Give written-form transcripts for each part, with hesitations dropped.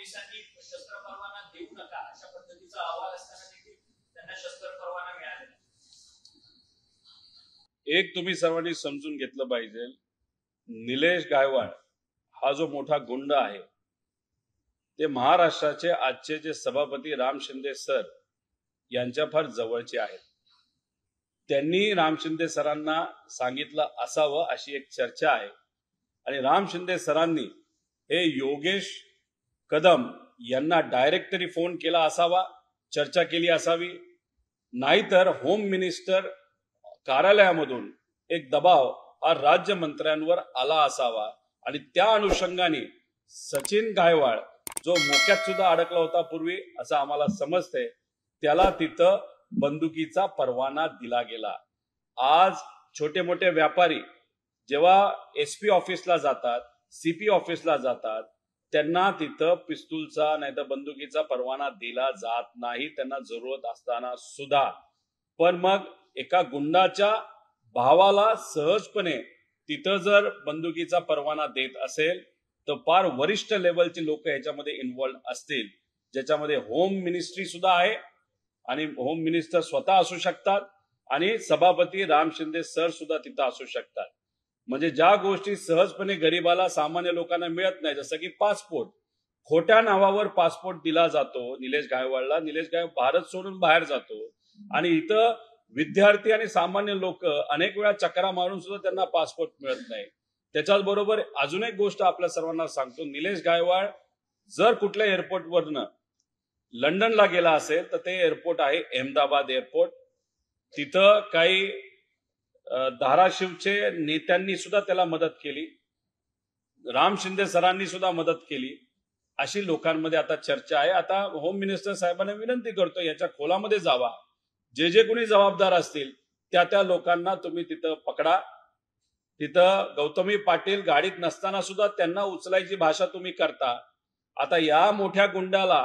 पोलिसांनी शस्त्र परवाना देऊ नका अशा पद्धतीचा अहवाल असताना देखील त्यांना शस्त्र परवाना मिळालेला. एक तुम्ही सर्वांनी समजून घेतलं पाहिजे, निलेश गायवाड हा जो मोठा गुंड आहे ते महाराष्ट्राचे आजचे जे सभापती राम शिंदे सर यांच्या फार जवळचे आहेत. त्यांनी राम शिंदे सरांना सांगितलं असावं अशी एक चर्चा आहे आणि राम शिंदे सरांनी हे योगेश कदम यांना डायरेक्ट तरी फोन केला असावा, चर्चा केली असावी, नाहीतर होम मिनिस्टर कार्यालयामधून एक दबाव हा राज्यमंत्र्यांवर आला असावा आणि त्या अनुषंगाने सचिन गायवाड जो मोक्यात सुद्धा अडकला होता पूर्वी असं आम्हाला समजतंय, त्याला तिथं बंदुकीचा परवाना दिला गेला. आज छोटे मोठे व्यापारी जेव्हा SP ऑफिसला जातात, CP ऑफिसला जातात, त्यांना तिथं पिस्तूलचा नाही तर बंदुकीचा परवाना दिला जात नाही, त्यांना जरूरत असताना सुद्धा. पण मग एका गुंडाच्या भावाला सहजपणे तिथं जर बंदुकीचा परवाना देत असेल तर फार वरिष्ठ लेवलची लोक याच्यामध्ये इन्व्हॉल्व असतील, ज्याच्यामध्ये होम मिनिस्ट्री सुद्धा आहे आणि होम मिनिस्टर स्वतः असू शकतात आणि सभापती राम शिंदे सर सुद्धा तिथं असू शकतात. म्हणजे ज्या गोष्टी सहजपणे गरीबाला सामान्य लोकांना मिळत नाही, जसं की पासपोर्ट, खोट्या नावावर पासपोर्ट दिला जातो निलेश गायवाडला, निलेश गायवाड भारत सोडून बाहेर जातो आणि इथं विद्यार्थी आणि सामान्य लोक अनेक वेळा चक्रा मारून सुद्धा त्यांना पासपोर्ट मिळत नाही. त्याच्याच बरोबर अजून एक गोष्ट आपल्या सर्वांना सांगतो, निलेश गायवाड जर कुठल्या एअरपोर्टवरनं लंडनला गेला असेल तर ते एअरपोर्ट आहे अहमदाबाद एअरपोर्ट. तिथं काही धाराशिवचे नेत्यांनी सुद्धा त्याला मदत केली, राम शिंदे सरांनी सुद्धा मदत केली, अशी लोकांमध्ये आता चर्चा आहे. आता होम मिनिस्टर साहेबांना विनंती करतो, याच्या खोलामध्ये जावा, जे कोणी जबाबदार असतील त्या लोकांना तुम्ही तिथं पकडा. तिथं गौतमी पाटील गाडीत नसताना सुद्धा त्यांना उचलायची भाषा तुम्ही करता. आता या मोठ्या गुंडाला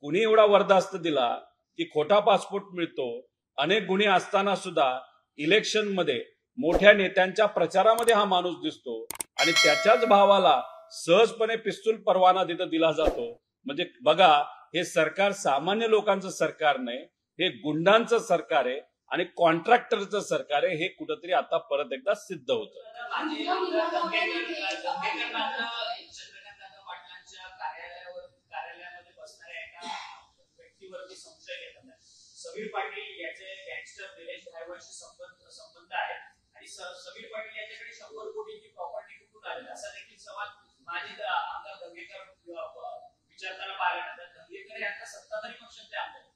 कुणी एवढा वरदास्त दिला की खोटा पासपोर्ट मिळतो, अनेक गुन्हे असताना सुद्धा इलेक्शन मध्ये मोठ्या नेत्यांच्या प्रचारामध्ये हा माणूस दिसतो आणि त्याच्याच भावाला सहजपणे पिस्तूल परवाना तिथं दिला जातो. म्हणजे बघा, हे सरकार सामान्य लोकांचं सरकार नाही, हे गुंडांचं सरकार आहे आणि कॉन्ट्रॅक्टरचं सरकार आहे. हे कुठंतरी आता परत एकदा सिद्ध होतं. समीर पाटील याचे गँगस्टर निलेश गायवाडशी संबंध आहे आणि समीर पाटील याच्याकडे 100 कोटींची प्रॉपर्टी कुठून आली असा देखील सवाल माजी आमदार दंगेकर विचारताना पाहिला. दंगेकर यांना सत्ताधारी पक्षाचे आमदार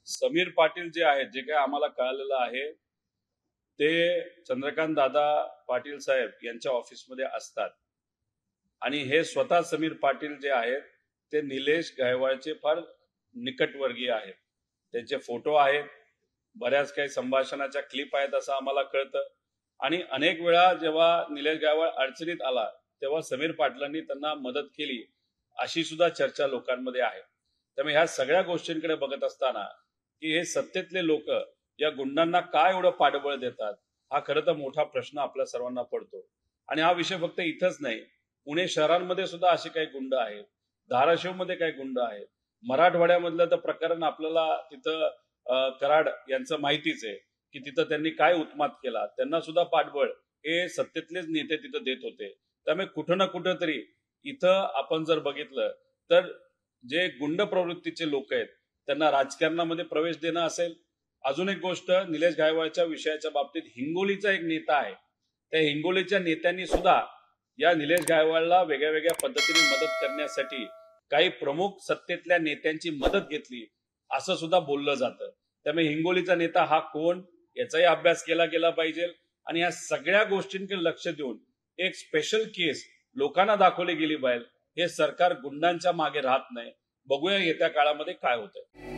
समीर पाटील जे आहेत, जे काही आम्हाला कळालेलं आहे ते चंद्रकांत दादा पाटील साहेब यांच्या ऑफिसमध्ये असतात आणि हे स्वतः समीर पाटील जे आहेत ते निलेश गायवाडचे फार निकटवर्गीय आहेत. त्यांचे फोटो आहेत, बऱ्याच काही संभाषणाच्या क्लिप आहेत असं आम्हाला कळतं आणि अनेक वेळा जेव्हा निलेश गायवाड अडचणीत आला तेव्हा समीर पाटलांनी त्यांना मदत केली अशी सुद्धा चर्चा लोकांमध्ये आहे. त्यामुळे ह्या सगळ्या गोष्टींकडे बघत असताना की हे सत्तेतले लोक या गुंडांना काय एवढं पाठबळ देतात, हा खरं तर मोठा प्रश्न आपल्या सर्वांना पडतो. आणि हा विषय फक्त इथंच नाही, पुणे शहरांमध्ये सुद्धा असे काही गुंड आहेत, धाराशिवमध्ये काही गुंड आहेत, मराठवाड्यामधलं तर प्रकरण आपल्याला तिथं कराड यांचं माहितीच आहे की तिथं त्यांनी काय उत्मात केला, त्यांना सुद्धा पाठबळ हे सत्तेतलेच नेते तिथं देत होते. त्यामुळे कुठं ना कुठं तरी इथं आपण जर बघितलं तर जे गुंड प्रवृत्तीचे लोक आहेत त्यांना राजकारणामध्ये प्रवेश देणं असेल. अजून एक गोष्ट, निलेश गायवाडच्या विषयाच्या बाबतीत हिंगोलीचा एक नेता आहे, त्या हिंगोलीच्या नेत्यांनी सुद्धा या निलेश गायवाडला वेगळ्या वेगळ्या पद्धतीने मदत करण्यासाठी काही प्रमुख सत्तेतल्या नेत्यांची मदत घेतली असं सुद्धा बोललं जातं. त्यामुळे हिंगोलीचा नेता हा कोण याचाही अभ्यास केला गेला पाहिजे आणि या सगळ्या गोष्टींकडे लक्ष देऊन एक स्पेशल केस लोकांना दाखवली गेली पाहिजे. हे सरकार गुंडांच्या मागे राहत नाही. बघूया येत्या काळामध्ये काय होतंय.